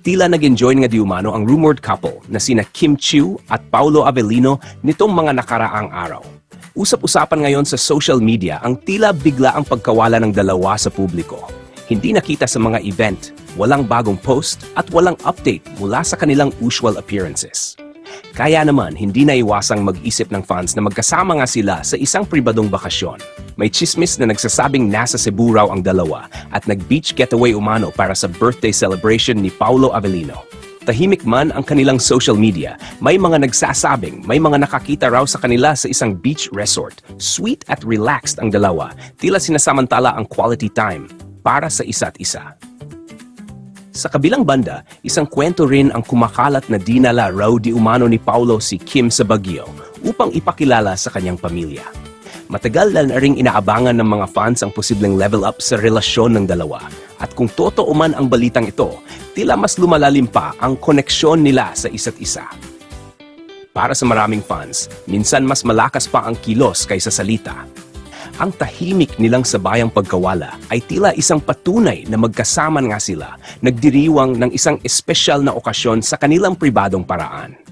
Tila nag-enjoy nga di umano ang rumored couple na sina Kim Chiu at Paolo Avellino nitong mga nakaraang araw. Usap-usapan ngayon sa social media ang tila bigla ang pagkawala ng dalawa sa publiko. Hindi nakita sa mga event, walang bagong post at walang update mula sa kanilang usual appearances. Kaya naman, hindi naiwasang mag-isip ng fans na magkasama nga sila sa isang pribadong bakasyon. May chismis na nagsasabing nasa Cebu raw ang dalawa at nag-beach getaway umano para sa birthday celebration ni Paolo Avellino. Tahimik man ang kanilang social media, may mga nagsasabing may mga nakakita raw sa kanila sa isang beach resort. Sweet at relaxed ang dalawa, tila sinasamantala ang quality time para sa isa't isa. Sa kabilang banda, isang kwento rin ang kumakalat na dinala raw di umano ni Paolo si Kim sa Baguio upang ipakilala sa kanyang pamilya. Matagal na ring inaabangan ng mga fans ang posibleng level up sa relasyon ng dalawa. At kung totoo man ang balitang ito, tila mas lumalalim pa ang koneksyon nila sa isa't isa. Para sa maraming fans, minsan mas malakas pa ang kilos kaysa salita. Ang tahimik nilang sabayang pagkawala ay tila isang patunay na magkasama nga sila, nagdiriwang ng isang espesyal na okasyon sa kanilang pribadong paraan.